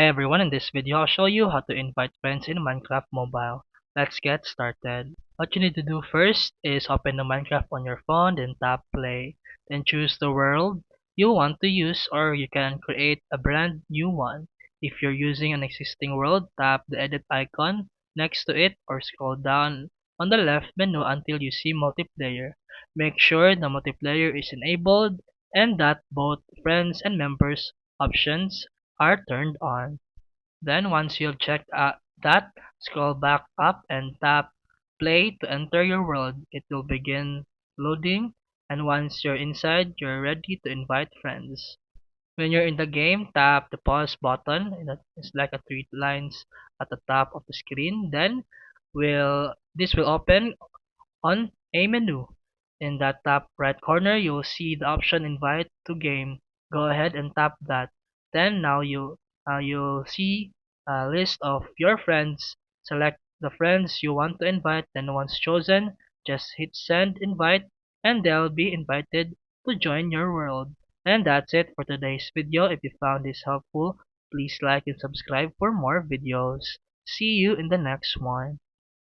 Hey everyone, in this video I'll show you how to invite friends in Minecraft Mobile. Let's get started. What you need to do first is open the Minecraft on your phone, then tap play. Then choose the world you want to use, or you can create a brand new one. If you're using an existing world, tap the edit icon next to it or scroll down on the left menu until you see multiplayer. Make sure the multiplayer is enabled and that both friends and members options are turned on. Then once you've checked that, scroll back up and tap play to enter your world. It will begin loading, and once you're inside, you're ready to invite friends. When you're in the game, tap the pause button. It's like a three lines at the top of the screen. Then this will open on a menu. In that top right corner, you'll see the option Invite to Game. Go ahead and tap that. Then you'll see a list of your friends. Select the friends you want to invite. Then once chosen, just hit Send Invite, and they'll be invited to join your world. And that's it for today's video. If you found this helpful, please like and subscribe for more videos. See you in the next one.